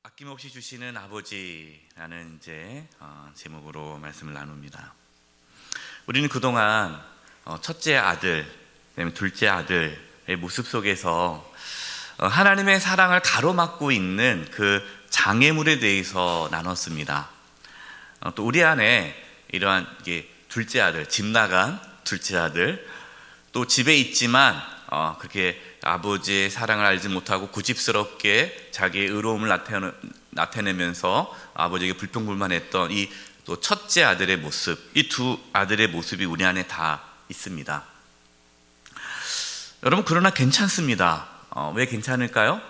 아낌없이 주시는 아버지라는 제목으로 말씀을 나눕니다. 우리는 그동안 첫째 아들, 그다음에 둘째 아들의 모습 속에서 하나님의 사랑을 가로막고 있는 그 장애물에 대해서 나눴습니다. 또 우리 안에 이러한 둘째 아들, 집 나간 둘째 아들, 또 집에 있지만 그렇게 아버지의 사랑을 알지 못하고 고집스럽게 자기의 의로움을 나타내면서 아버지에게 불평불만했던 이 또 첫째 아들의 모습, 이 두 아들의 모습이 우리 안에 다 있습니다. 여러분, 그러나 괜찮습니다. 왜 괜찮을까요?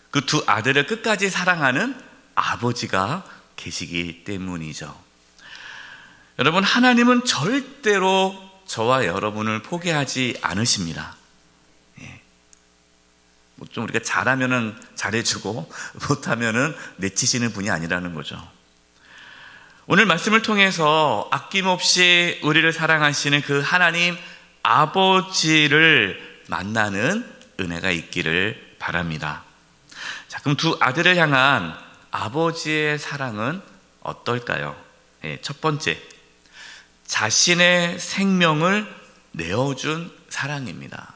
그 두 아들을 끝까지 사랑하는 아버지가 계시기 때문이죠. 여러분, 하나님은 절대로 저와 여러분을 포기하지 않으십니다. 좀 우리가 잘하면은 잘해주고 못하면은 내치시는 분이 아니라는 거죠. 오늘 말씀을 통해서 아낌없이 우리를 사랑하시는 그 하나님 아버지를 만나는 은혜가 있기를 바랍니다. 자, 그럼 두 아들을 향한 아버지의 사랑은 어떨까요? 첫 번째, 자신의 생명을 내어준 사랑입니다.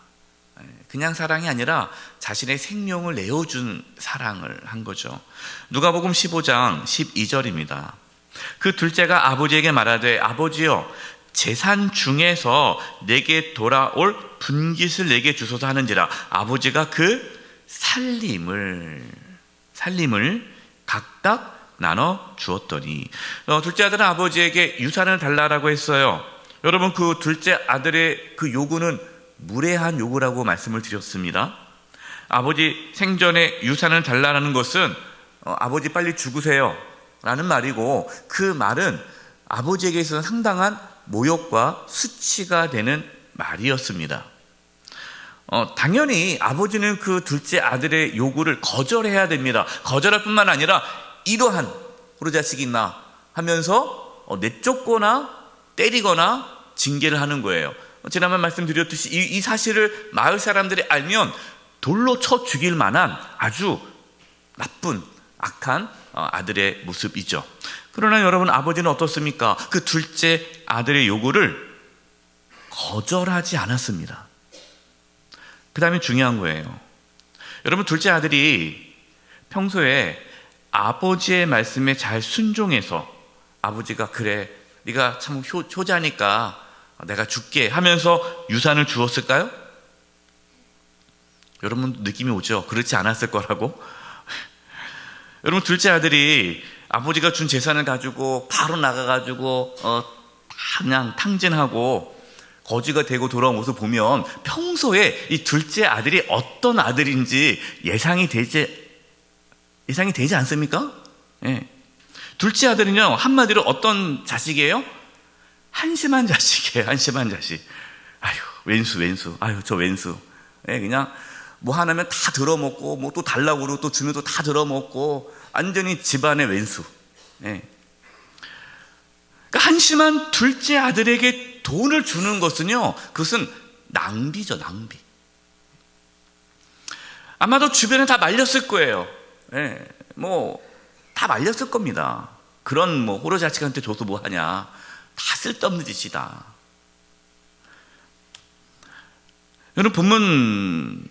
그냥 사랑이 아니라 자신의 생명을 내어준 사랑을 한 거죠. 누가복음 15장 12절입니다. 그 둘째가 아버지에게 말하되 아버지여, 재산 중에서 내게 돌아올 분깃을 내게 주소서 하는지라. 아버지가 그 살림을 각각 나눠 주었더니, 둘째 아들은 아버지에게 유산을 달라고 했어요. 여러분, 그 둘째 아들의 그 요구는 무례한 요구라고 말씀을 드렸습니다. 아버지 생전에 유산을 달라는 것은 아버지 빨리 죽으세요 라는 말이고, 그 말은 아버지에게 있어서는 상당한 모욕과 수치가 되는 말이었습니다. 당연히 아버지는 그 둘째 아들의 요구를 거절해야 됩니다. 거절할 뿐만 아니라 이러한 호로자식이 있나 하면서 내쫓거나 때리거나 징계를 하는 거예요. 지난번 말씀드렸듯이 이 사실을 마을 사람들이 알면 돌로 쳐 죽일 만한 아주 나쁜 악한 아들의 모습이죠. 그러나 여러분, 아버지는 어떻습니까? 그 둘째 아들의 요구를 거절하지 않았습니다. 그 다음에 중요한 거예요. 여러분, 둘째 아들이 평소에 아버지의 말씀에 잘 순종해서 아버지가 그래, 네가 참 효자니까 내가 줄게 하면서 유산을 주었을까요? 여러분, 느낌이 오죠? 그렇지 않았을 거라고. 여러분, 둘째 아들이 아버지가 준 재산을 가지고 바로 나가가지고 그냥 탕진하고 거지가 되고 돌아온 모습을 보면 평소에 이 둘째 아들이 어떤 아들인지 예상이 되지 않습니까? 예. 둘째 아들은요, 한마디로 어떤 자식이에요? 한심한 자식이에요. 한심한 자식. 아유, 왼수. 아유, 저 왼수. 예, 그냥 뭐 하나면 다 들어먹고, 뭐 또 달라고 그러고 또 주면 또 다 들어먹고, 완전히 집안의 왼수. 예. 그러니까 한심한 둘째 아들에게 돈을 주는 것은요, 그것은 낭비죠, 낭비. 아마도 주변에 다 말렸을 거예요. 예, 다 말렸을 겁니다. 그런 호로자식한테 줘서 뭐 하냐. 다 쓸데없는 짓이다. 여러분, 본문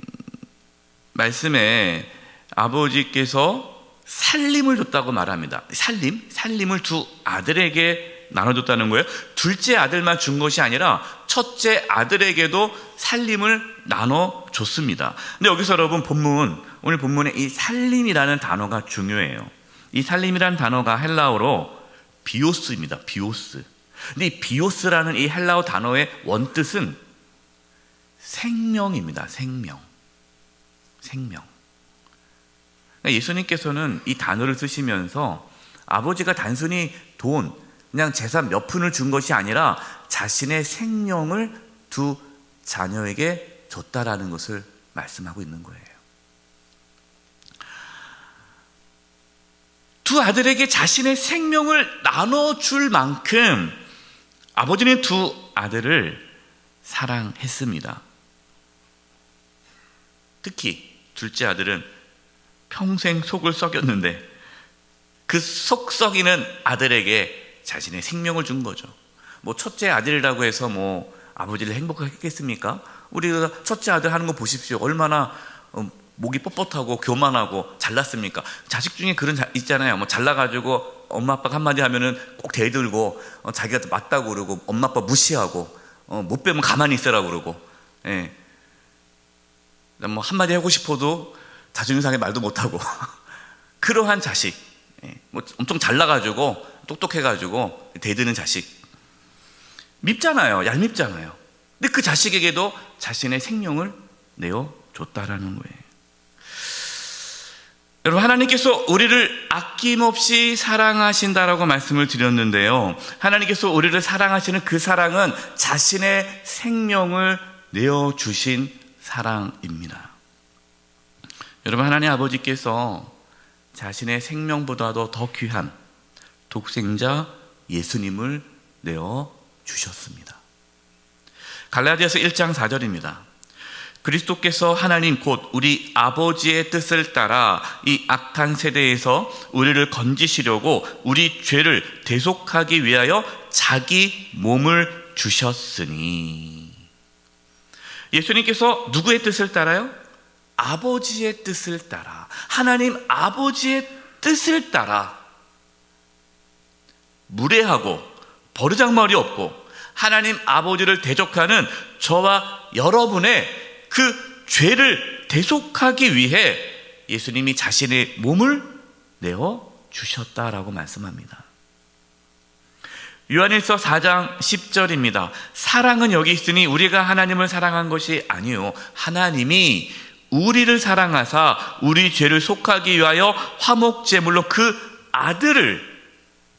말씀에 아버지께서 살림을 줬다고 말합니다. 살림을 두 아들에게 나눠줬다는 거예요. 둘째 아들만 준 것이 아니라 첫째 아들에게도 살림을 나눠줬습니다. 근데 여기서 여러분, 오늘 본문에 이 살림이라는 단어가 중요해요. 이 살림이라는 단어가 헬라어로 비오스입니다. 비오스. 근데 이 비오스라는 이 헬라어 단어의 원뜻은 생명입니다. 생명. 그러니까 예수님께서는 이 단어를 쓰시면서 아버지가 단순히 돈, 그냥 재산 몇 푼을 준 것이 아니라 자신의 생명을 두 자녀에게 줬다라는 것을 말씀하고 있는 거예요. 두 아들에게 자신의 생명을 나눠줄 만큼 아버지는 두 아들을 사랑했습니다. 특히 둘째 아들은 평생 속을 썩였는데 그 속 썩이는 아들에게 자신의 생명을 준 거죠. 뭐 첫째 아들이라고 해서 뭐 아버지를 행복하게 했겠습니까? 우리가 첫째 아들 하는 거 보십시오. 얼마나 목이 뻣뻣하고 교만하고 잘났습니까? 자식 중에 그런 있잖아요. 뭐 잘나가지고 엄마 아빠가 한마디 하면은 꼭 대들고 자기가 맞다고 그러고 엄마 아빠 무시하고 못 빼면 가만히 있으라고 그러고, 예. 뭐 한마디 하고 싶어도 자존심 상해 말도 못하고 그러한 자식, 예. 뭐 엄청 잘나가지고 똑똑해가지고 대드는 자식 밉잖아요. 얄밉잖아요. 근데 그 자식에게도 자신의 생명을 내어줬다라는 거예요. 여러분, 하나님께서 우리를 아낌없이 사랑하신다라고 말씀을 드렸는데요, 하나님께서 우리를 사랑하시는 그 사랑은 자신의 생명을 내어주신 사랑입니다. 여러분, 하나님 아버지께서 자신의 생명보다도 더 귀한 독생자 예수님을 내어주셨습니다. 갈라디아서 1장 4절입니다. 그리스도께서 하나님 곧 우리 아버지의 뜻을 따라 이 악한 세대에서 우리를 건지시려고 우리 죄를 대속하기 위하여 자기 몸을 주셨으니. 예수님께서 누구의 뜻을 따라요? 아버지의 뜻을 따라, 하나님 아버지의 뜻을 따라 무례하고 버르장머리 없고 하나님 아버지를 대적하는 저와 여러분의 그 죄를 대속하기 위해 예수님이 자신의 몸을 내어 주셨다라고 말씀합니다. 요한일서 4장 10절입니다. 사랑은 여기 있으니 우리가 하나님을 사랑한 것이 아니요 하나님이 우리를 사랑하사 우리 죄를 속하기 위하여 화목제물로 그 아들을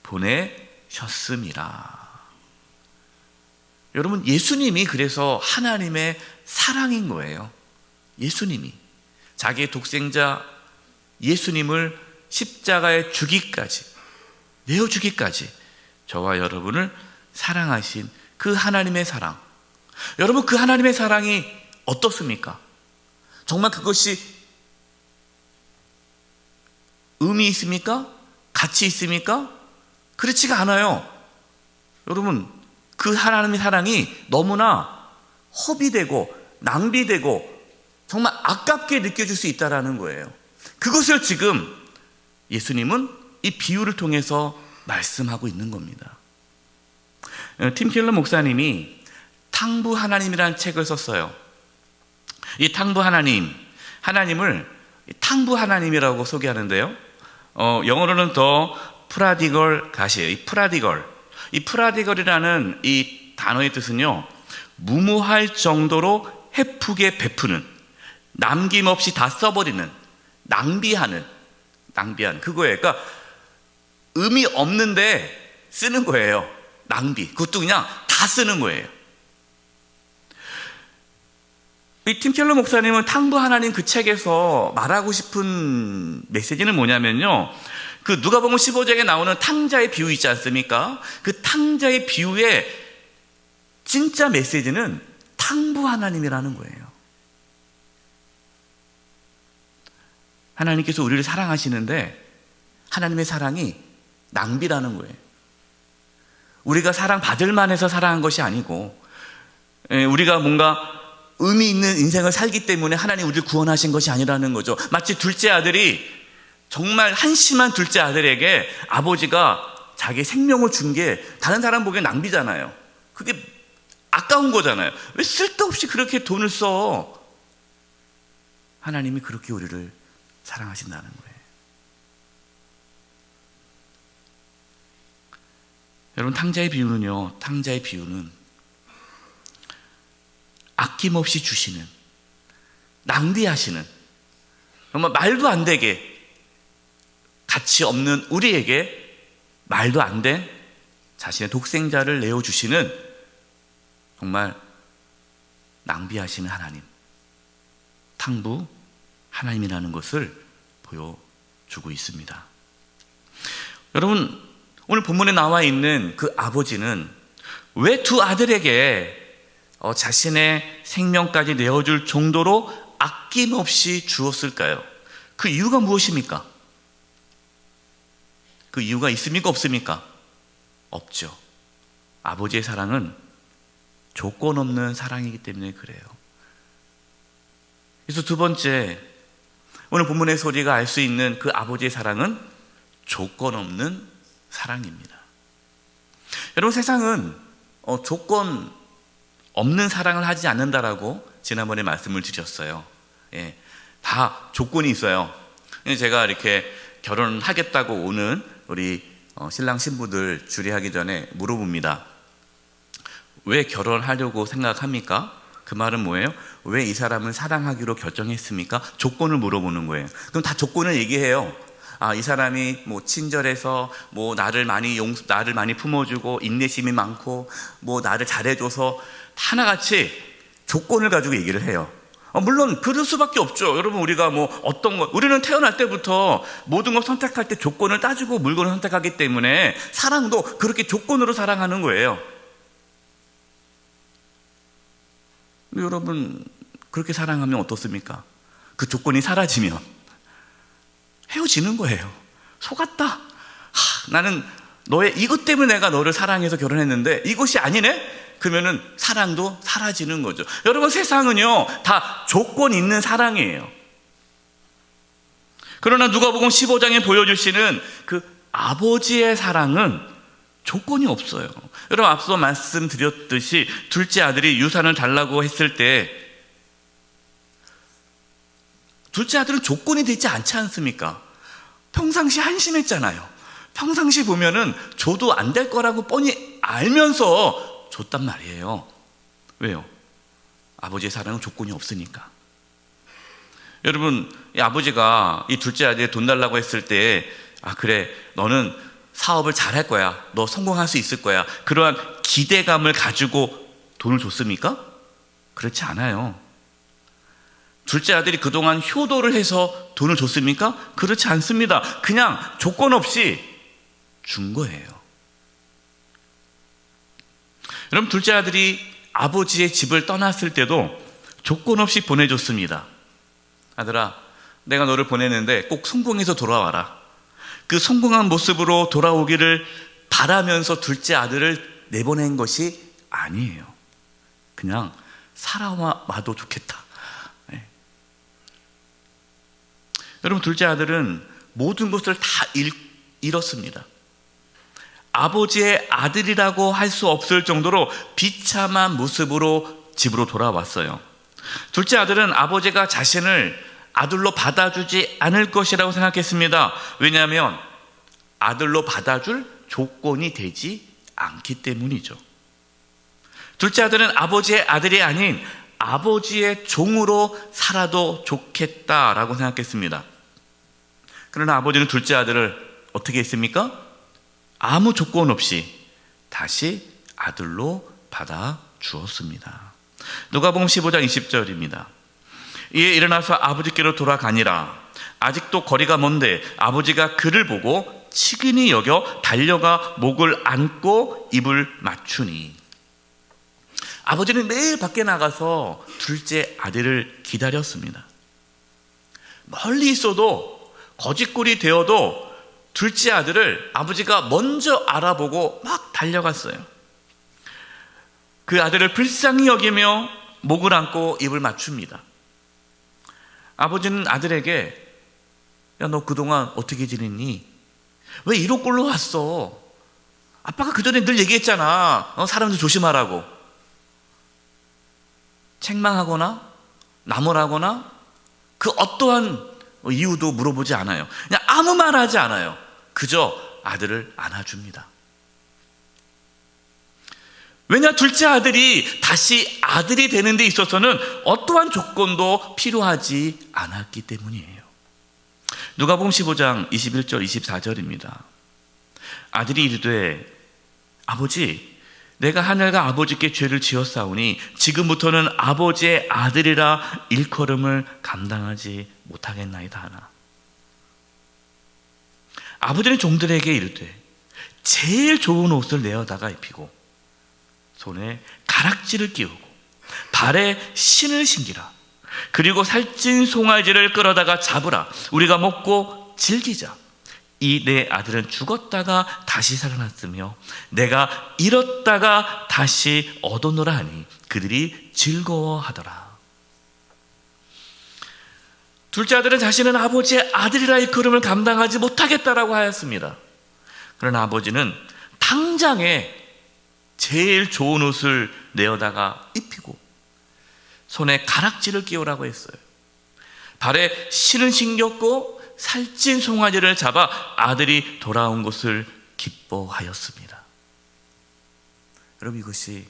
보내셨습니다. 여러분, 예수님이 그래서 하나님의 사랑인 거예요. 예수님이 자기의 독생자 예수님을 십자가에 주기까지, 내어주기까지 저와 여러분을 사랑하신 그 하나님의 사랑. 여러분, 그 하나님의 사랑이 어떻습니까? 정말 그것이 의미 있습니까? 가치 있습니까? 그렇지가 않아요. 여러분, 그 하나님의 사랑이 너무나 허비되고 낭비되고 정말 아깝게 느껴질 수 있다는 거예요. 그것을 지금 예수님은 이 비유를 통해서 말씀하고 있는 겁니다. 팀 켈러 목사님이 탕부 하나님이라는 책을 썼어요. 이 탕부 하나님을 탕부 하나님이라고 소개하는데요, 영어로는 더 프라디걸 가시예요. 이 프라디걸이라는 이 단어의 뜻은요, 무모할 정도로 헤프게 베푸는, 남김없이 다 써버리는, 낭비하는 그거예요. 그러니까 의미 없는데 쓰는 거예요. 낭비. 그것도 그냥 다 쓰는 거예요. 이 팀 켈러 목사님은 탕부 하나님 그 책에서 말하고 싶은 메시지는 뭐냐면요, 그 누가복음 15장에 나오는 탕자의 비유 있지 않습니까? 그 탕자의 비유의 진짜 메시지는 탕부 하나님이라는 거예요. 하나님께서 우리를 사랑하시는데 하나님의 사랑이 낭비라는 거예요. 우리가 사랑받을 만해서 사랑한 것이 아니고, 우리가 뭔가 의미 있는 인생을 살기 때문에 하나님 우리를 구원하신 것이 아니라는 거죠. 마치 둘째 아들이, 정말 한심한 둘째 아들에게 아버지가 자기 생명을 준 게 다른 사람 보기엔 낭비잖아요. 그게 아까운 거잖아요. 왜 쓸데없이 그렇게 돈을 써? 하나님이 그렇게 우리를 사랑하신다는 거예요. 여러분, 탕자의 비유는 아낌없이 주시는, 낭비하시는, 정말 말도 안 되게 가치 없는 우리에게 말도 안 된 자신의 독생자를 내어주시는 정말 낭비하시는 하나님, 탕부 하나님이라는 것을 보여주고 있습니다. 여러분, 오늘 본문에 나와 있는 그 아버지는 왜 두 아들에게 자신의 생명까지 내어줄 정도로 아낌없이 주었을까요? 그 이유가 무엇입니까? 그 이유가 있습니까? 없습니까? 없죠. 아버지의 사랑은 조건 없는 사랑이기 때문에 그래요. 그래서 두 번째, 오늘 본문에서 우리가 알 수 있는 그 아버지의 사랑은 조건 없는 사랑입니다. 여러분, 세상은 조건 없는 사랑을 하지 않는다라고 지난번에 말씀을 드렸어요. 예, 다 조건이 있어요. 제가 이렇게 결혼하겠다고 오는 우리 신랑 신부들 주례하기 전에 물어봅니다. 왜 결혼하려고 생각합니까? 그 말은 뭐예요? 왜 이 사람을 사랑하기로 결정했습니까? 조건을 물어보는 거예요. 그럼 다 조건을 얘기해요. 이 사람이 뭐 친절해서, 뭐 나를 많이 품어주고, 인내심이 많고, 뭐 나를 잘해줘서 하나같이 조건을 가지고 얘기를 해요. 물론 그럴 수밖에 없죠. 여러분, 우리가 우리는 태어날 때부터 모든 걸 선택할 때 조건을 따지고 물건을 선택하기 때문에 사랑도 그렇게 조건으로 사랑하는 거예요. 근데 여러분, 그렇게 사랑하면 어떻습니까? 그 조건이 사라지면 헤어지는 거예요. 속았다. 나는 이것 때문에 내가 너를 사랑해서 결혼했는데 이것이 아니네? 그러면은 사랑도 사라지는 거죠. 여러분, 세상은요 다 조건 있는 사랑이에요. 그러나 누가복음 15장에 보여주시는 그 아버지의 사랑은 조건이 없어요. 여러분, 앞서 말씀드렸듯이 둘째 아들이 유산을 달라고 했을 때 둘째 아들은 조건이 되지 않지 않습니까? 평상시 한심했잖아요. 평상시 보면은 줘도 안 될 거라고 뻔히 알면서 줬단 말이에요. 왜요? 아버지의 사랑은 조건이 없으니까. 여러분, 이 아버지가 이 둘째 아들이 돈 달라고 했을 때 그래, 너는 사업을 잘할 거야, 너 성공할 수 있을 거야, 그러한 기대감을 가지고 돈을 줬습니까? 그렇지 않아요. 둘째 아들이 그동안 효도를 해서 돈을 줬습니까? 그렇지 않습니다. 그냥 조건 없이 준 거예요. 여러분, 둘째 아들이 아버지의 집을 떠났을 때도 조건 없이 보내줬습니다. 아들아, 내가 너를 보내는데 꼭 성공해서 돌아와라. 그 성공한 모습으로 돌아오기를 바라면서 둘째 아들을 내보낸 것이 아니에요. 그냥 살아와도 좋겠다. 네. 여러분, 둘째 아들은 모든 것을 다 잃었습니다. 아버지의 아들이라고 할 수 없을 정도로 비참한 모습으로 집으로 돌아왔어요. 둘째 아들은 아버지가 자신을 아들로 받아주지 않을 것이라고 생각했습니다. 왜냐하면 아들로 받아줄 조건이 되지 않기 때문이죠. 둘째 아들은 아버지의 아들이 아닌 아버지의 종으로 살아도 좋겠다라고 생각했습니다. 그러나 아버지는 둘째 아들을 어떻게 했습니까? 아무 조건 없이 다시 아들로 받아주었습니다. 누가복음 15장 20절입니다. 이에 일어나서 아버지께로 돌아가니라. 아직도 거리가 먼데 아버지가 그를 보고 치근히 여겨 달려가 목을 안고 입을 맞추니. 아버지는 매일 밖에 나가서 둘째 아들을 기다렸습니다. 멀리 있어도, 거짓골이 되어도 둘째 아들을 아버지가 먼저 알아보고 막 달려갔어요. 그 아들을 불쌍히 여기며 목을 안고 입을 맞춥니다. 아버지는 아들에게, 야, 너 그동안 어떻게 지냈니? 왜 이런 꼴로 왔어? 아빠가 그전에 늘 얘기했잖아. 사람들 조심하라고. 책망하거나 나무라거나 그 어떠한 이유도 물어보지 않아요. 그냥 아무 말 하지 않아요. 그저 아들을 안아줍니다. 왜냐, 둘째 아들이 다시 아들이 되는 데 있어서는 어떠한 조건도 필요하지 않았기 때문이에요. 누가복음 15장 21절 24절입니다. 아들이 이르되, 아버지, 내가 하늘과 아버지께 죄를 지었사오니 지금부터는 아버지의 아들이라 일컬음을 감당하지 못하겠나이다 하나. 아버지는 종들에게 이르되 제일 좋은 옷을 내어다가 입히고 손에 가락지를 끼우고 발에 신을 신기라. 그리고 살찐 송아지를 끌어다가 잡으라. 우리가 먹고 즐기자. 이 내 아들은 죽었다가 다시 살아났으며 내가 잃었다가 다시 얻었노라 하니 그들이 즐거워하더라. 둘째 아들은 자신은 아버지의 아들이라 일컬음을 감당하지 못하겠다라고 하였습니다. 그러나 아버지는 당장에 제일 좋은 옷을 내어다가 입히고 손에 가락지를 끼우라고 했어요. 발에 신을 신겼고 살찐 송아지를 잡아 아들이 돌아온 것을 기뻐하였습니다. 여러분, 이것이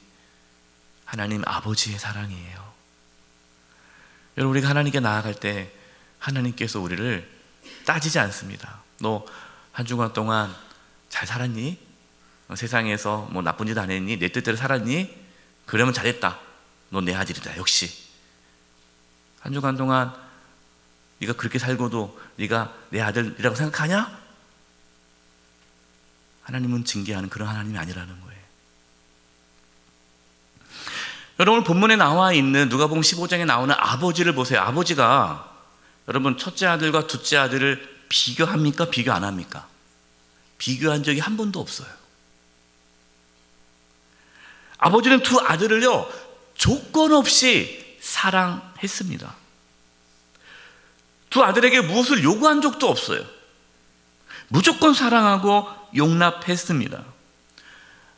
하나님 아버지의 사랑이에요. 여러분, 우리가 하나님께 나아갈 때 하나님께서 우리를 따지지 않습니다. 너 한 주간 동안 잘 살았니? 세상에서 뭐 나쁜 짓 안 했니? 내 뜻대로 살았니? 그러면 잘했다. 너 내 아들이다. 역시 한 주간 동안 네가 그렇게 살고도 네가 내 아들이라고 생각하냐? 하나님은 징계하는 그런 하나님이 아니라는 거예요. 여러분, 본문에 나와 있는 누가복음 15장에 나오는 아버지를 보세요. 아버지가 여러분 첫째 아들과 둘째 아들을 비교합니까? 비교 안 합니까? 비교한 적이 한 번도 없어요. 아버지는 두 아들을요 조건 없이 사랑했습니다. 두 아들에게 무엇을 요구한 적도 없어요. 무조건 사랑하고 용납했습니다.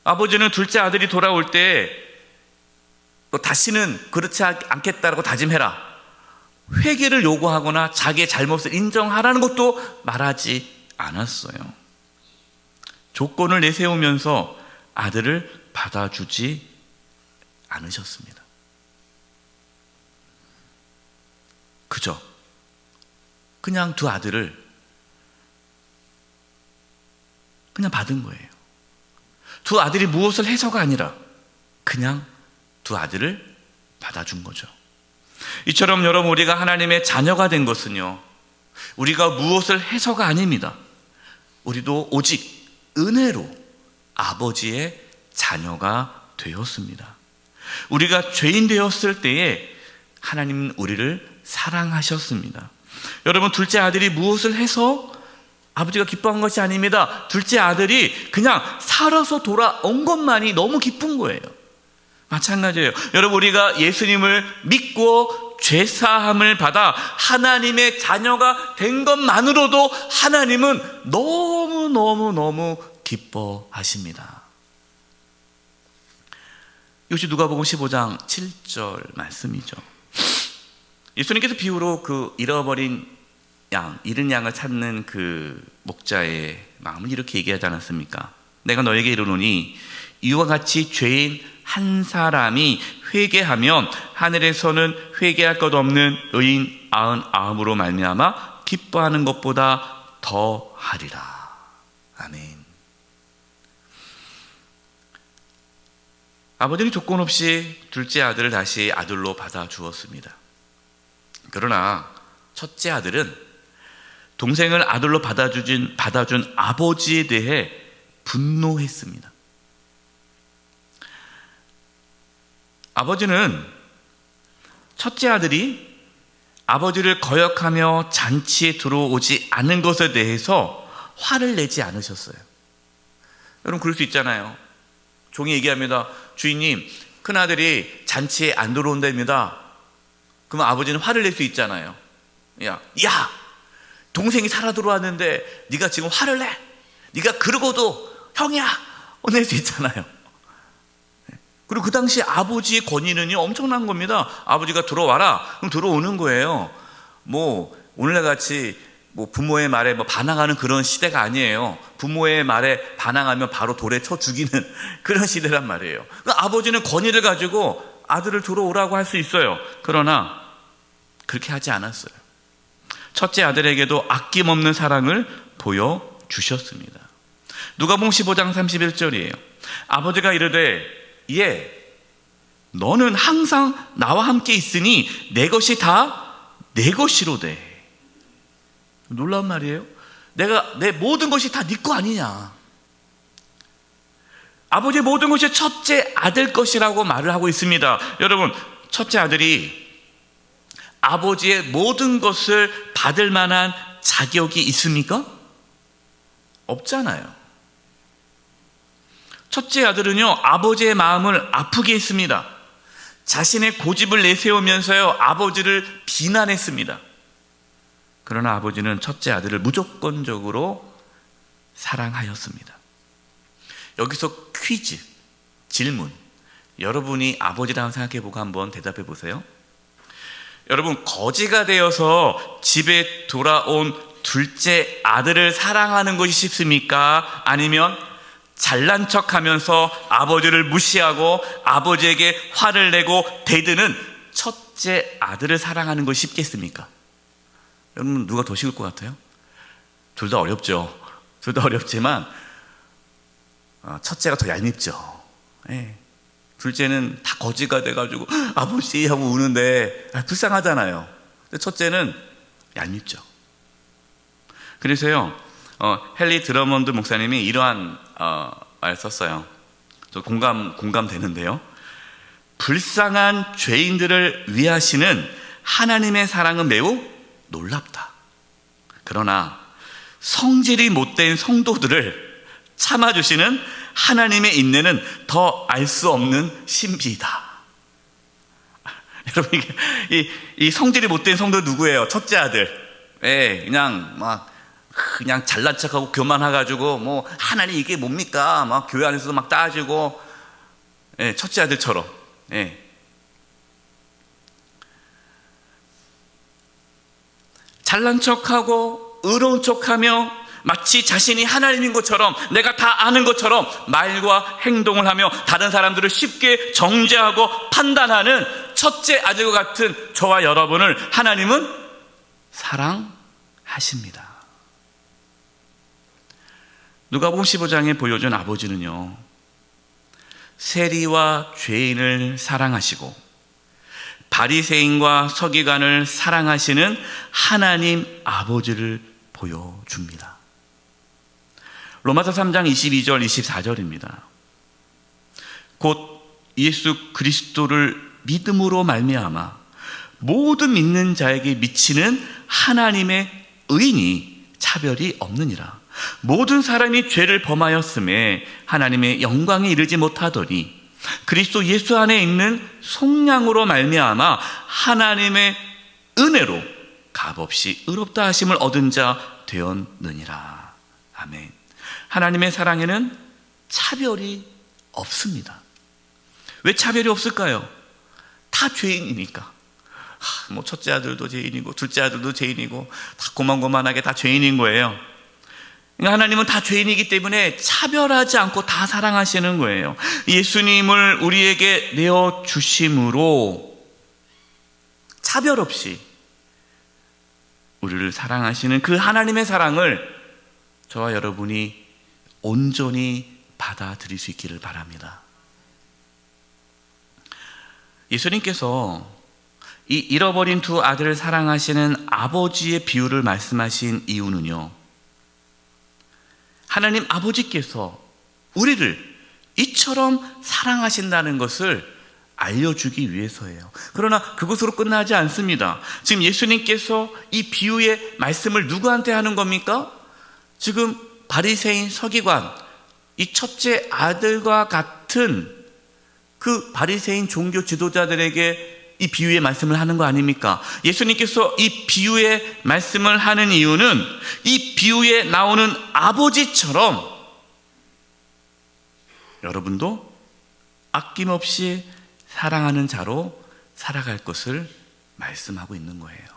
아버지는 둘째 아들이 돌아올 때 너 다시는 그렇지 않겠다라고 다짐해라. 회개를 요구하거나 자기의 잘못을 인정하라는 것도 말하지 않았어요. 조건을 내세우면서 아들을 받아주지 않으셨습니다. 그저 그냥 두 아들을 그냥 받은 거예요. 두 아들이 무엇을 해서가 아니라 그냥 두 아들을 받아준 거죠. 이처럼 여러분, 우리가 하나님의 자녀가 된 것은요 우리가 무엇을 해서가 아닙니다. 우리도 오직 은혜로 아버지의 자녀가 되었습니다. 우리가 죄인 되었을 때에 하나님은 우리를 사랑하셨습니다. 여러분, 둘째 아들이 무엇을 해서 아버지가 기뻐한 것이 아닙니다. 둘째 아들이 그냥 살아서 돌아온 것만이 너무 기쁜 거예요. 마찬가지예요. 여러분, 우리가 예수님을 믿고 죄사함을 받아 하나님의 자녀가 된 것만으로도 하나님은 너무 기뻐하십니다. 이것이 누가복음 15장 7절 말씀이죠. 예수님께서 비유로 그 잃어버린 양, 잃은 양을 찾는 그 목자의 마음을 이렇게 얘기하지 않았습니까? 내가 너에게 이르노니 이와 같이 죄인 한 사람이 회개하면 하늘에서는 회개할 것 없는 의인 99으로 말미암아 기뻐하는 것보다 더 하리라. 아멘. 아버지는 조건 없이 둘째 아들을 다시 아들로 받아 주었습니다. 그러나 첫째 아들은 동생을 아들로 받아준 아버지에 대해 분노했습니다. 아버지는 첫째 아들이 아버지를 거역하며 잔치에 들어오지 않은 것에 대해서 화를 내지 않으셨어요. 여러분, 그럴 수 있잖아요. 종이 얘기합니다. 주인님, 큰아들이 잔치에 안 들어온답니다. 그러면 아버지는 화를 낼 수 있잖아요. 야, 동생이 살아 들어왔는데 네가 지금 화를 내? 네가 그러고도 형이야! 낼 수 있잖아요. 그리고 그 당시 아버지의 권위는요 엄청난 겁니다. 아버지가 들어와라, 그럼 들어오는 거예요. 뭐 오늘날 같이 뭐 부모의 말에 반항하는 그런 시대가 아니에요. 부모의 말에 반항하면 바로 돌에 쳐 죽이는 그런 시대란 말이에요. 그러니까 아버지는 권위를 가지고 아들을 들어오라고 할 수 있어요. 그러나 그렇게 하지 않았어요. 첫째 아들에게도 아낌없는 사랑을 보여주셨습니다. 누가복음 15장 31절이에요. 아버지가 이르되 너는 항상 나와 함께 있으니 내 것이 다 내 것이로되. 놀라운 말이에요. 내 모든 것이 다 네 거 아니냐. 아버지의 모든 것이 첫째 아들 것이라고 말을 하고 있습니다. 여러분, 첫째 아들이 아버지의 모든 것을 받을 만한 자격이 있습니까? 없잖아요. 첫째 아들은요, 아버지의 마음을 아프게 했습니다. 자신의 고집을 내세우면서요, 아버지를 비난했습니다. 그러나 아버지는 첫째 아들을 무조건적으로 사랑하였습니다. 여기서 퀴즈, 질문. 여러분이 아버지라고 생각해보고 한번 대답해 보세요. 여러분, 거지가 되어서 집에 돌아온 둘째 아들을 사랑하는 것이 쉽습니까? 아니면 잘난 척하면서 아버지를 무시하고 아버지에게 화를 내고 대드는 첫째 아들을 사랑하는 것이 쉽겠습니까? 여러분, 누가 더 쉬울 것 같아요? 둘 다 어렵죠. 둘 다 어렵지만 첫째가 더 얄밉죠. 예. 둘째는 다 거지가 돼가지고 아버지 하고 우는데 불쌍하잖아요. 근데 첫째는 얄밉죠. 그래서요, 헨리 드러먼드 목사님이 이러한 말 썼어요. 저 공감되는데요. 불쌍한 죄인들을 위하시는 하나님의 사랑은 매우 놀랍다. 그러나 성질이 못된 성도들을 참아주시는 하나님의 인내는 더 알 수 없는 신비이다. 여러분, 이 성질이 못된 성도 누구예요? 첫째 아들. 예, 그냥 잘난 척하고 교만해가지고 뭐 하나님 이게 뭡니까? 막 교회 안에서도 막 따지고, 예, 첫째 아들처럼. 예. 잘난 척하고 의로운 척하며 마치 자신이 하나님인 것처럼, 내가 다 아는 것처럼 말과 행동을 하며 다른 사람들을 쉽게 정죄하고 판단하는 첫째 아들과 같은 저와 여러분을 하나님은 사랑하십니다. 누가복음 15장에 보여준 아버지는요, 세리와 죄인을 사랑하시고 바리새인과 서기관을 사랑하시는 하나님 아버지를 보여줍니다. 로마서 3장 22절 24절입니다. 곧 예수 그리스도를 믿음으로 말미암아 모든 믿는 자에게 미치는 하나님의 의인이 차별이 없느니라. 모든 사람이 죄를 범하였음에 하나님의 영광에 이르지 못하더니 그리스도 예수 안에 있는 속량으로 말미암아 하나님의 은혜로 값없이 의롭다 하심을 얻은 자 되었느니라. 아멘. 하나님의 사랑에는 차별이 없습니다. 왜 차별이 없을까요? 다 죄인이니까. 뭐 첫째 아들도 죄인이고 둘째 아들도 죄인이고 다 고만고만하게 다 죄인인 거예요. 그러니까 하나님은 다 죄인이기 때문에 차별하지 않고 다 사랑하시는 거예요. 예수님을 우리에게 내어주심으로 차별 없이 우리를 사랑하시는 그 하나님의 사랑을 저와 여러분이 온전히 받아들일 수 있기를 바랍니다. 예수님께서 이 잃어버린 두 아들을 사랑하시는 아버지의 비유를 말씀하신 이유는요, 하나님 아버지께서 우리를 이처럼 사랑하신다는 것을 알려주기 위해서예요. 그러나 그것으로 끝나지 않습니다. 지금 예수님께서 이 비유의 말씀을 누구한테 하는 겁니까? 지금 바리새인 서기관, 이 첫째 아들과 같은 그 바리새인 종교 지도자들에게 이 비유의 말씀을 하는 거 아닙니까? 예수님께서 이 비유의 말씀을 하는 이유는 이 비유에 나오는 아버지처럼 여러분도 아낌없이 사랑하는 자로 살아갈 것을 말씀하고 있는 거예요.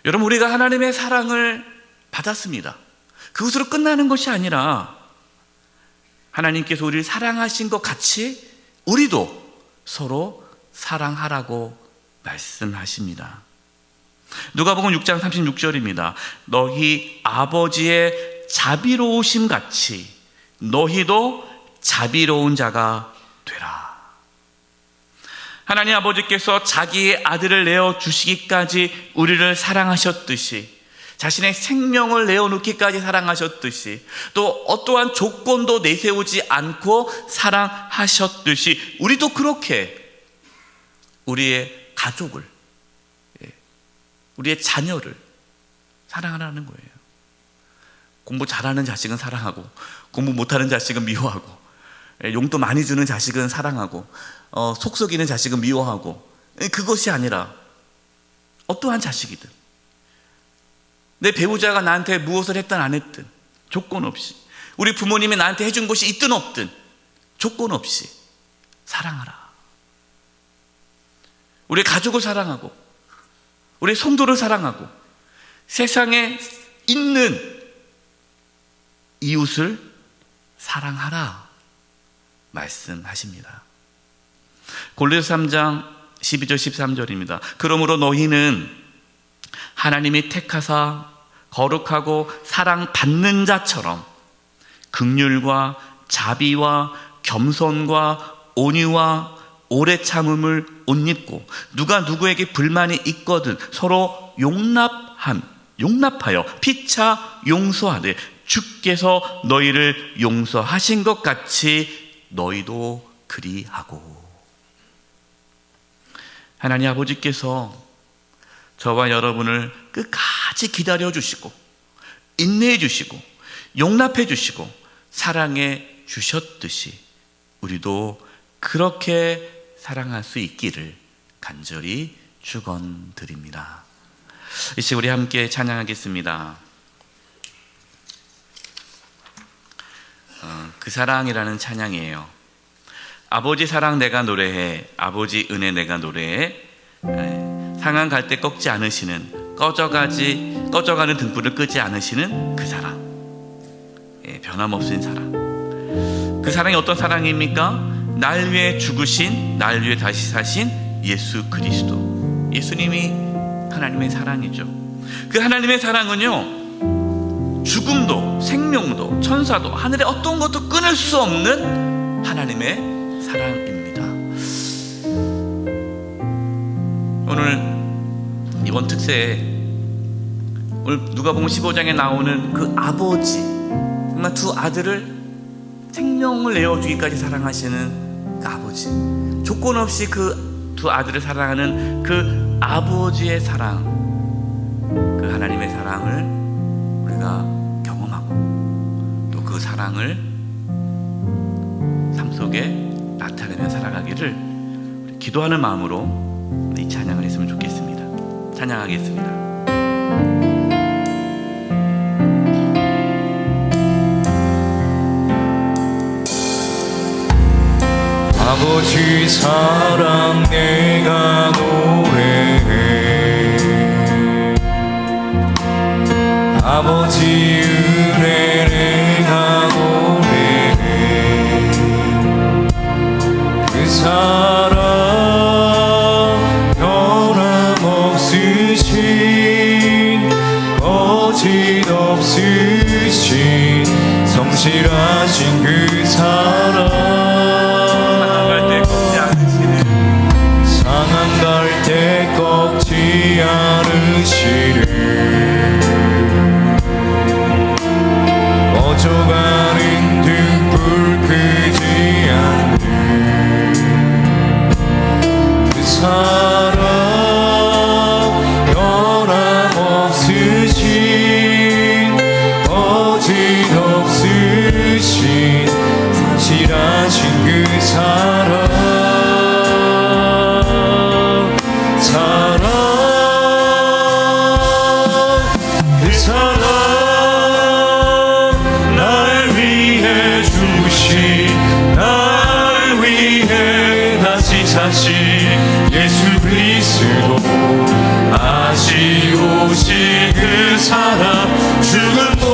여러분, 우리가 하나님의 사랑을 받았습니다. 그것으로 끝나는 것이 아니라 하나님께서 우리를 사랑하신 것 같이 우리도 서로 사랑하라고 말씀하십니다. 누가복음 6장 36절입니다. 너희 아버지의 자비로우심 같이 너희도 자비로운 자가 되라. 하나님 아버지께서 자기의 아들을 내어주시기까지 우리를 사랑하셨듯이, 자신의 생명을 내어놓기까지 사랑하셨듯이, 또 어떠한 조건도 내세우지 않고 사랑하셨듯이 우리도 그렇게 우리의 가족을, 우리의 자녀를 사랑하라는 거예요. 공부 잘하는 자식은 사랑하고, 공부 못하는 자식은 미워하고, 용돈 많이 주는 자식은 사랑하고, 속썩이는 자식은 미워하고, 그것이 아니라 어떠한 자식이든, 내 배우자가 나한테 무엇을 했든 안 했든 조건 없이, 우리 부모님이 나한테 해준 것이 있든 없든 조건 없이 사랑하라. 우리 가족을 사랑하고, 우리 성도를 사랑하고, 세상에 있는 이웃을 사랑하라 말씀하십니다. 골로새 3장 12절 13절입니다. 그러므로 너희는 하나님이 택하사 거룩하고 사랑받는 자처럼 긍휼과 자비와 겸손과 온유와 오래 참음을 옷 입고, 누가 누구에게 불만이 있거든 서로 용납하여 피차 용서하되 주께서 너희를 용서하신 것 같이 너희도 그리하고. 하나님 아버지께서 저와 여러분을 끝까지 기다려 주시고, 인내해 주시고, 용납해 주시고, 사랑해 주셨듯이 우리도 그렇게 사랑할 수 있기를 간절히 축원드립니다. 이 시간 우리 함께 찬양하겠습니다. 그 사랑이라는 찬양이에요. 아버지 사랑 내가 노래해, 아버지 은혜 내가 노래해. 상한 갈 때 꺾지 않으시는, 꺼져가는 등불을 끄지 않으시는 그 사랑, 변함없는 사랑. 그 사랑이 어떤 사랑입니까? 날 위해 죽으신, 날 위해 다시 사신 예수 그리스도, 예수님이 하나님의 사랑이죠. 그 하나님의 사랑은요, 죽음도 생명도 천사도 하늘의 어떤 것도 끊을 수 없는 하나님의 사랑입니다. 오늘 이번 특세에 오늘 누가복음 15장에 나오는 그 아버지, 정말 두 아들을 생명을 내어주기까지 사랑하시는 그 아버지, 조건 없이 그 두 아들을 사랑하는 그 아버지의 사랑, 그 하나님의 사랑을 우리가 경험하고 또 그 사랑을 삶 속에 나타내며 살아가기를 기도하는 마음으로 이 찬양을 했으면 좋겠습니다. 찬양하겠습니다. 아버지 사랑 내가 노래해, 아버지 은혜 내가 노래해. 그 사랑 변함없으신, 거짓없으신, 성실하신 그 사랑, 상한 갈 때 꺾지 않으시는, 꺼져가는 등불 끄지 않는 그 사랑, 변함없으신, 거짓없으신, 성실하신 그 사랑, 그 사랑, 날 위해 주신, 날 위해 다시 사신 예수 그리스도, 다시 오실 그 사랑, 죽음도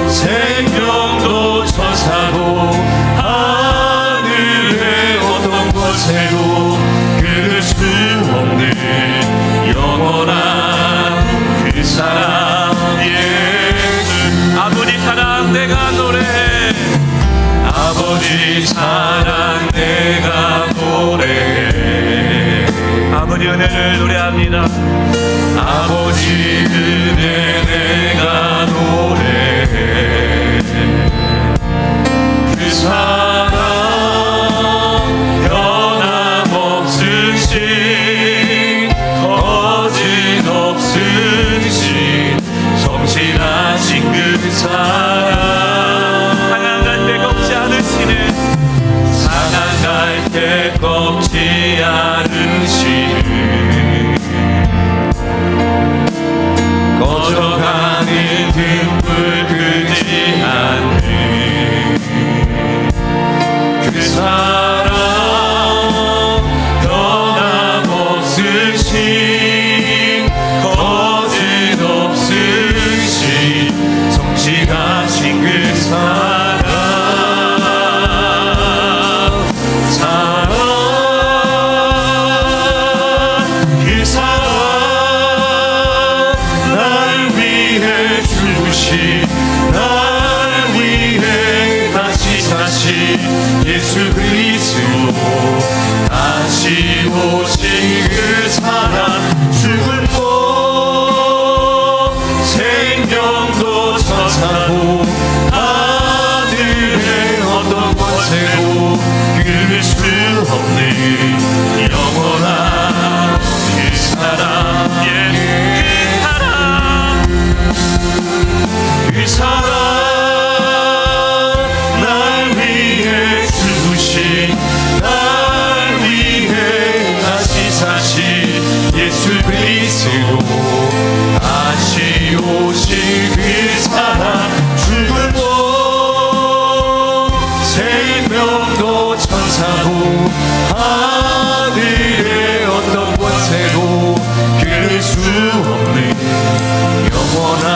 생명도 천사도 하늘의 어떤 곳에도 끊을 수 없는 영원한 그 사랑 예수. 아버지 사랑 내가 노래해, 아버지 사랑 내가 노래해. 아버지 은혜를 노래합니다. 아버지 은혜 내가 노래해. 그 사랑 변함없으신, 꺼져가는 등불 끄지 않는 그 사랑 변함없으신 거짓없으신 성실하신 그 사랑 그 사랑 날 위해 주신 날 위해 다시 사신 예수 그리스도 다시 오신 그 사랑 죽음도 생명도 천사도 하늘의 어떤 권세도 끊을 수 없는 영원한 그 사랑 그 사랑 날 위해 주신 날 위해 다시 사신 예수 그리스도 다시 오신 그 사랑 죽음도 생명도 천사도 하늘의 어떤 권세도 끊을 수 없는 영원한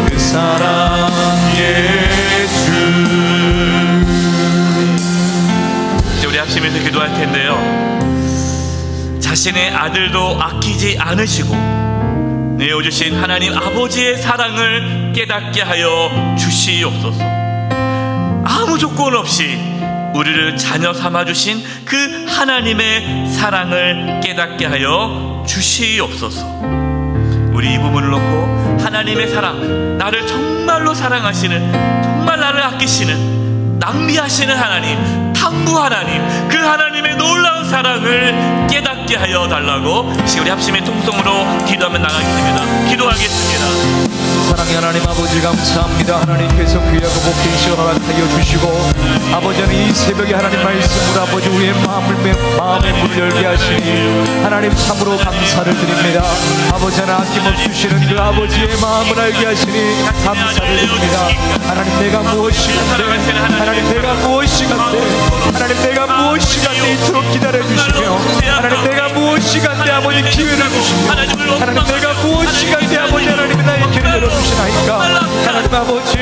그 사랑 예수. 이제 우리 합심해서 기도할 텐데요, 자신의 아들도 아끼지 않으시고 내어주신 하나님 아버지의 사랑을 깨닫게 하여 주시옵소서. 아무 조건 없이 우리를 자녀 삼아주신 그 하나님의 사랑을 깨닫게 하여 주시옵소서. 우리 이 부분을 놓고 하나님의 사랑, 나를 정말로 사랑하시는, 정말 나를 아끼시는, 낭비하시는 하나님, 탐부 하나님, 그 하나님의 놀라운 사랑을 깨닫게 하여 달라고 우리 합심의 통성으로 기도하면 나가겠습니다. 기도하겠습니다. 사랑의 하나님 아버지 감사합니다. 하나님께서 귀하고 복된 시간 허락하여 주시고 아버지는 이 새벽에 하나님 말씀으로 아버지 우리의 마음의 문을 열게 하시니 하나님 참으로 감사를 드립니다. 아버지는 아낌없이 주시는 그 아버지의 마음을 알게 하시니 감사를 드립니다. 하나님 내가 무엇이 간데, 하나님 내가 무엇이 간데, 하나님 내가 무엇이 간데 이토록 기다려주시며, 하나님 내가 무엇이 간데 아버지 기회를 주시며, 하나님 내가 무엇이 간데 아버지 하나님 나의 길을 열어주시나이까. 하나님 아버지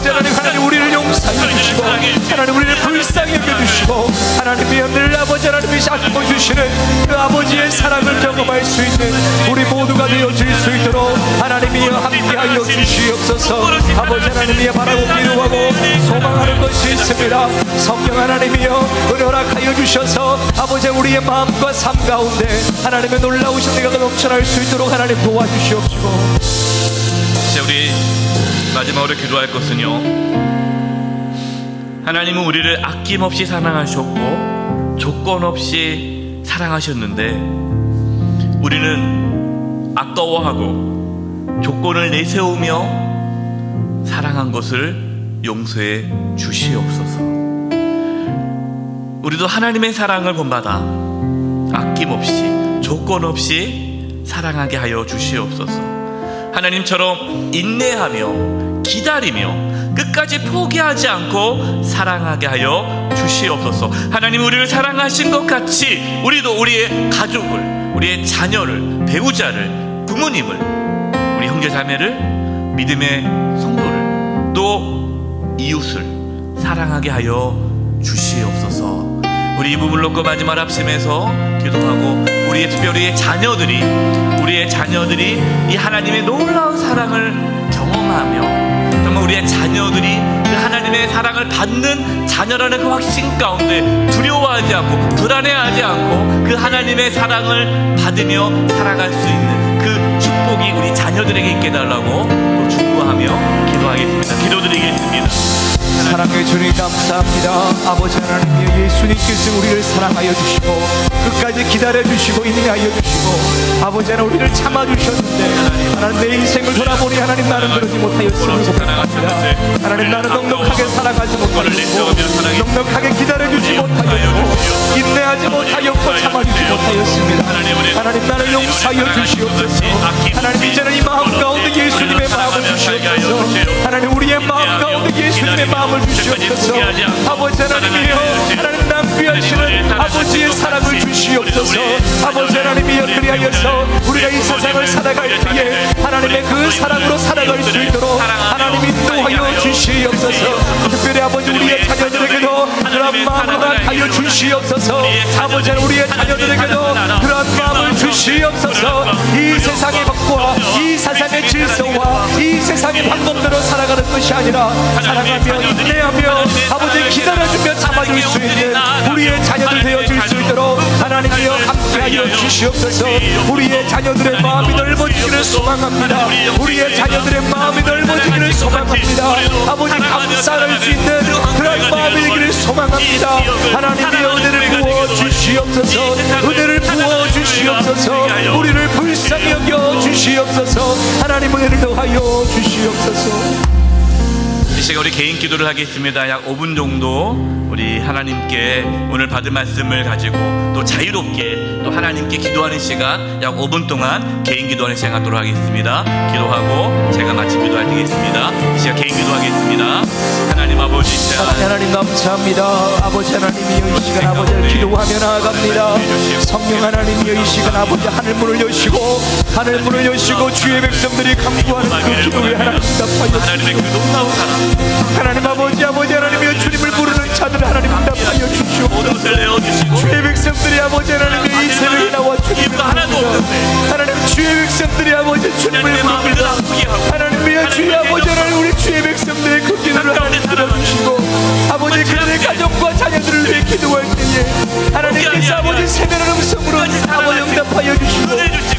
하나님 우리를 용서해 주시고 하나님 우리를 불쌍히 여겨주시고 하나님이여 늘 아버지 하나님이 아껴주시는 그 아버지의 사랑을 경험할 수 있는 우리 모두가 되어질 수 있도록 하나님이여 함께하여 주시옵소서. 아버지 하나님이여 바라고 기도하고 소망하는 것이 있습니다. 성령 하나님이여 은혜하여 주셔서 아버지 우리의 마음과 삶 가운데 하나님의 놀라우신 내가 넘쳐날 수 있도록 하나님 도와주시옵시고. 이제 우리 마지막으로 기도할 것은요, 하나님은 우리를 아낌없이 사랑하셨고 조건 없이 사랑하셨는데 우리는 아까워하고 조건을 내세우며 사랑한 것을 용서해 주시옵소서. 우리도 하나님의 사랑을 본받아 아낌없이 조건 없이 사랑하게 하여 주시옵소서. 하나님처럼 인내하며 기다리며 끝까지 포기하지 않고 사랑하게 하여 주시옵소서. 하나님 우리를 사랑하신 것 같이 우리도 우리의 가족을, 우리의 자녀를, 배우자를, 부모님을, 우리 형제자매를, 믿음의 성도를, 또 이웃을 사랑하게 하여 주시옵소서. 우리 이 부분을 놓고 마지막 합심해서 기도하고 특별히 우리의 자녀들이 이 하나님의 놀라운 사랑을 경험하며 정말 우리의 자녀들이 그 하나님의 사랑을 받는 자녀라는 그 확신 가운데 두려워하지 않고 불안해하지 않고 그 하나님의 사랑을 받으며 살아갈 수 있는 그 축복이 우리 자녀들에게 있게 달라고 또 축복하며 기도하겠습니다. 기도드리겠습니다. 사랑해 주님 감사합니다. 아버지 하나님이여 예수님께서 우리를 사랑하여 주시고 끝까지 기다려 주시고 인내하여 주시고 아버지 하나님 우리를 참아 주셨는데 하나님 내 인생을 돌아보니 하나님 나는 그러지 못하였음을 고백합니다. 하나님 나는 넉넉하게 살아가지 못하였고 넉넉하게 기다려 주지 못하였고 인내하지 못하였고 참아주지 못하였습니다. 하나님 나를 용서하여 주시옵소서. 하나님 이제는 이 마음 마음을 주시옵소서. 아버지 하나님이여, 하나님 낭비하시는 아버지의 사랑을 주시옵소서. 아버지 하나님이여, 그리하여서 우리가 이 세상을 살아갈 때에 하나님의 그 사랑으로 살아갈 수 있도록 하나님 인도하여 주시옵소서. 특별히 아버지 우리의 자녀들에게도 그런 마음을 허락하여 주시옵소서. 아버지 우리의 자녀들에게도 그런 마음을 주시옵소서. 이 세상의 법과 이 세상의 질서와 이 세상의 방법대로 살아가는 것이 아니라 사랑하며 인내하며 아버지 기다려주며 참아줄 수 있는 우리의 자녀들 되어줄 수 있도록 하나님이여 함께하여 주시옵소서. 우리의 자녀들의 마음이 넓어지기를 소망합니다. 우리의 자녀들의 마음이 넓어지기를 소망합니다. 아버지 감사할 수 있는 그런 마음이기를 소망합니다. 하나님이여 은혜를 부어 주시옵소서. 은혜를 부어 주시옵소서. 우리를 불쌍히 여겨 주시옵소서. 하나님 은혜를 더하여 주시옵소서. 이 시간 우리 개인 기도를 하겠습니다. 약 5분 정도 우리 하나님께 오늘 받은 말씀을 가지고 또 자유롭게 또 하나님께 기도하는 시간 약 5분 동안 개인 기도하는 시간 갖도록 하겠습니다. 기도하고 제가 마침 기도할 때겠습니다. 이 시간 개인 기도하겠습니다. 하나님 아버지, 하나님 감사합니다. 아버지 하나님이여, 이 시간 아버지를 기도하며 나아갑니다. 성령 하나님이여, 이 시간 아버지 하늘문을 여시고 하늘문을 여시고 주의 백성들이 간구하는 그 기도에 하나님 답하여 하나님의 그 놀라운 사랑, 하나님 아버지 하나님이여, 주님을 부르는 자들 하나님 답하여 주시옵소서. 주의 백성들이 아버지 하나님이여, 이 새벽에 나와 주님을 부릅니다. 하나님 주의 백성들이 아버지 주님을 부릅니다. 하나님이여, 주의 아버지 하나님 우리 주의 백성들의 그 기도를 하나님 들어주시고 아버지 그들의 가정과 자녀들을 위해 기도할 때에 하나님께서 아버지 세면한 음성으로 아버지 응답하여 주시고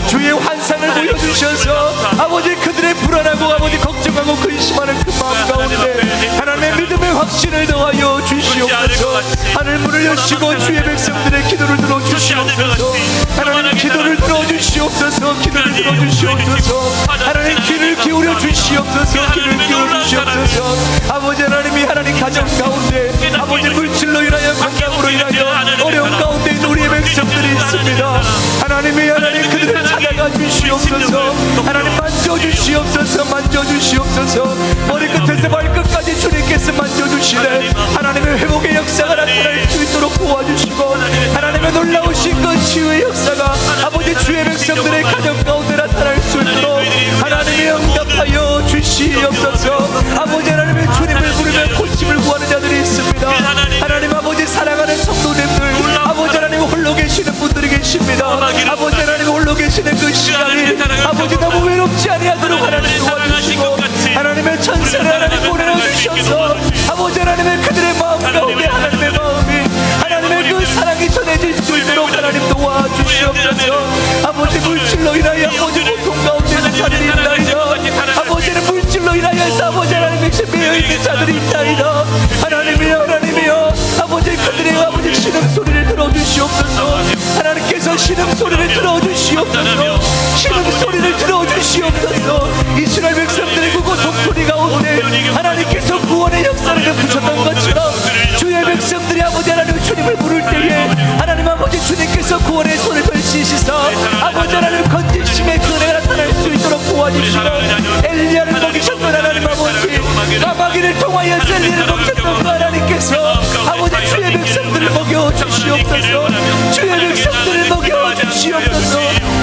주의 환상을 보여주셔서 아버지 그들의 불안하고 아버지 걱정하고 근심하는 그 마음 가운데 하나님의 믿음의 확신을 더하여 주시옵소서. 하늘문을 여시고 주의 백성들의 기도를 들어주시옵소서. 하나님 기도를 들어주시옵소서. 기도를 들어주시옵소서. 하나님 귀를 기울여 주시옵소서. 귀를 기울여 주시옵소서. 아버지 하나님이 하나님 가정 가운데 아버지 물질로 인하여 건강으로 인하여 어려운 가운데 있는 우리의 백성들이 있습니다. 하나님이 하나님 그들을 찾아가 주시옵소서. 하나님 만져주시옵소서. 만져주시옵소서. 머리끝에서 발끝까지 주님께서 만져주시네 하나님의 회복의 역사가 나타날 수 있도록 도와주시고 하나님의 놀라우신 그 치유의 역사가 아버지 주의 백성들의 가정 가운데 나타날 수 있도록 하나님의 응답하여 주시옵소서. 아버지 하나님의 주님을 부르며 고침을 구하는 자들이 있습니다. 하나님 아버지 사랑하는 성도님들 아버지 하나님 홀로 계시는 분들이 계십니다. 아버지 하나님 홀로 계시는 그 시간이 아버지 너무 외롭지 아니하도록 하나님 도와주시고 하나님의 천사를 하나님 보내주셔서 아버지 하나님의 그들의 마음 가운데 하나님의 마음이 하나님의 그 사랑이 전해질 수 있도록 하나님 도와주시옵소서. 아버지 물질로 인하여 아버지 고통 가운데 있는 자들이 있나이다. 아버지는 물질로 인하여서 아버지 하나님의 매여있는 자들이 있나이다. 하나님이여 아버지 그들의 아버지 신음소리를 들어주시옵소서. 하나님께서 신음소리를 들어주시옵소서. 신음소리를 들어주시옵소서. 이스라엘 백성들의 그 고통소리 가운데 하나님께서 구원의 역사를 베푸셨던 것처럼 주의 백성들이 아버지 하나님 주님을 부를 때에 하나님 아버지 주님께서 구원의 손을 펼치시사 아버지 하나님 건지심의 은혜가 나타날 수 있도록 도와주시고 엘리야를 먹이셨던 하나님 아버지 까마귀를 통하여 엘리야를 먹이셨던 그 하나님께서 아버지 주의 백성들을 먹여주시옵소서. 주의 백성들을 먹여주시옵소서.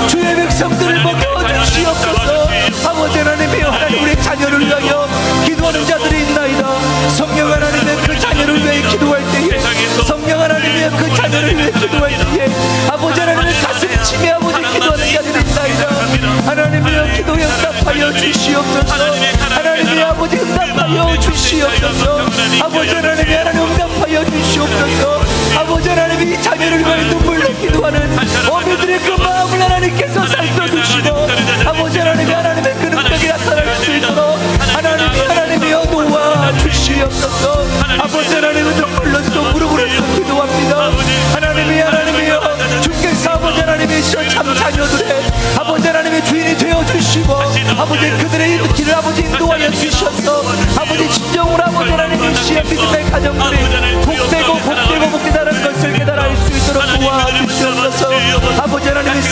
주의 백성들을 먹여주시옵소서. 아버지 하나님이여 하나님 우리 자녀를 위하여 기도하는 자들이 있나이다. 성령 하나님의 그 자녀를 위해 기도할 때에 성령 하나님의 그 자녀를 위해 기도할 때에 아버지 하나님의 가슴 치며 아버지 기도하는 자들이 있나이다. 하나님이여 기도 응답하여 주시옵소서. 하나님의 아버지 응답하여 주시옵소서. 아버지 하나님이 하나님 응답하여 주시옵소서. 아버지 하나님이 이 자녀를 위해 눈물로 기도하는 어미들의 그 마음을 하나님께서 살펴주시고 아버지 하나님이 하나님의 그 능력이 나타날 수 있도록 하나님이여 도와주시옵소서. 아버지 하나님은 눈물로 쏘 무릎으로 쏘 기도합니다. 하나님이여 주께서 아버지 하나님이시여 참 자녀들의 아버지 하나님의 주인이 되어주시고 아버지 그들의 길을 아버지 인도하여 주셔서 아버지 진정으로 아버지 하나님이시여 믿음의 가정들이 복되다는 것을 깨달아 알 수 있도록 도와주시옵소서. 아버지 하나님의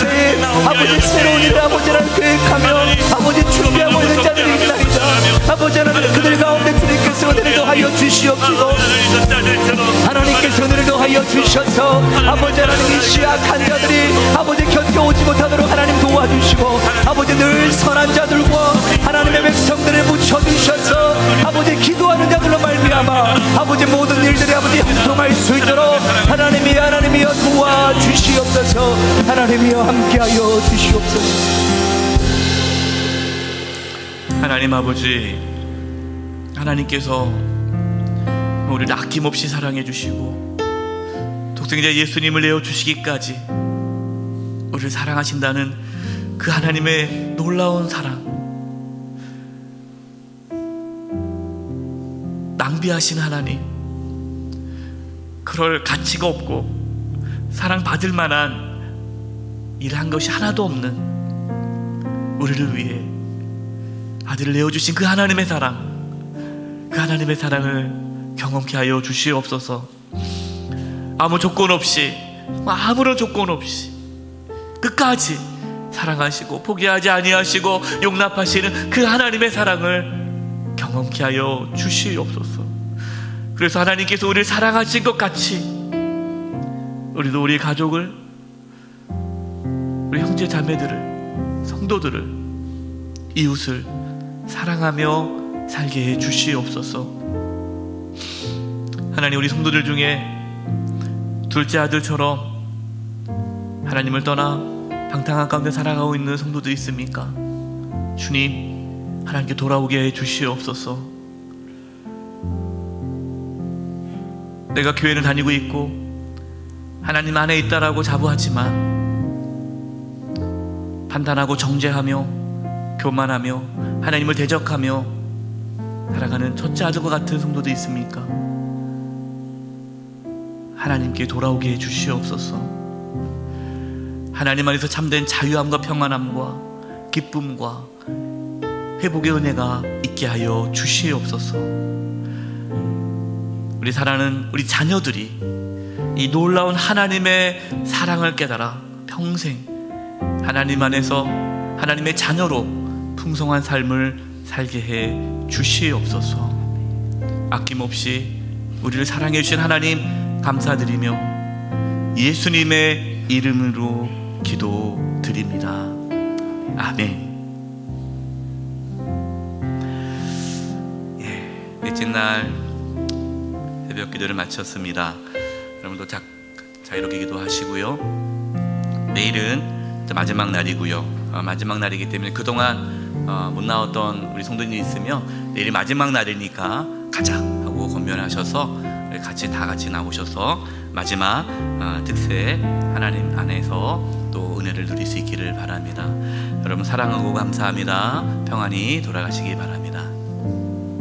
아버지 새로운 일을 아버지 하나님 계획하며 아버지 준비하고 있는 자들이 있나이다. 아버지 하나님 그들 가운데 주님께서 은혜를 더하여 주시옵소서. 주시옵시고 하나님께서 은혜를 더하여 주셔서 아버지 하나님 이 취약한 자들이 아버지 견뎌오지 못하도록 하나님 도와주시고 아버지 늘 선한 자들과 하나님의 백성들을 붙여주셔서 아버지 기도하는 자들로 말미암아 아버지 모든 일들이 아버지 형통할 수 있도록 하나님이여 도와주시옵소서. 하나님이여 함께하여 주시옵소서. 하나님 아버지, 하나님께서 우리를 아낌없이 사랑해 주시고 독생자 예수님을 내어주시기까지 우리를 사랑하신다는 그 하나님의 놀라운 사랑, 낭비하신 하나님, 그럴 가치가 없고 사랑받을 만한 일을 한 것이 하나도 없는 우리를 위해 아들을 내어주신 그 하나님의 사랑, 그 하나님의 사랑을 경험케 하여 주시옵소서. 아무 조건 없이, 아무런 조건 없이 끝까지 사랑하시고 포기하지 아니하시고 용납하시는 그 하나님의 사랑을 경험케 하여 주시옵소서. 그래서 하나님께서 우리를 사랑하신 것 같이 우리도 우리 가족을, 우리 형제 자매들을, 성도들을, 이웃을 사랑하며 살게 해 주시옵소서. 하나님, 우리 성도들 중에 둘째 아들처럼 하나님을 떠나 방탕한 가운데 살아가고 있는 성도도 있습니까? 주님, 하나님께 돌아오게 해 주시옵소서. 내가 교회를 다니고 있고 하나님 안에 있다라고 자부하지만 판단하고 정죄하며 교만하며 하나님을 대적하며 살아가는 첫째 아들과 같은 성도도 있습니까? 하나님께 돌아오게 해 주시옵소서. 하나님 안에서 참된 자유함과 평안함과 기쁨과 회복의 은혜가 있게 하여 주시옵소서. 우리 사랑하는 우리 자녀들이 이 놀라운 하나님의 사랑을 깨달아 평생 하나님 안에서 하나님의 자녀로 풍성한 삶을 살게 해 주시옵소서. 아낌없이 우리를 사랑해 주신 하나님 감사드리며 예수님의 이름으로 기도드립니다. 아멘. 넷째 날 새벽 기도를 마쳤습니다. 여러분도 자유롭게 기도하시고요. 내일은 마지막 날이고요. 마지막 날이기 때문에 그동안 못 나왔던 우리 성도님이 있으면 내일이 마지막 날이니까 가자 하고 권면하셔서 같이 다 같이 나오셔서 마지막 특세 하나님 안에서 또 은혜를 누릴 수 있기를 바랍니다. 여러분 사랑하고 감사합니다. 평안히 돌아가시기 바랍니다.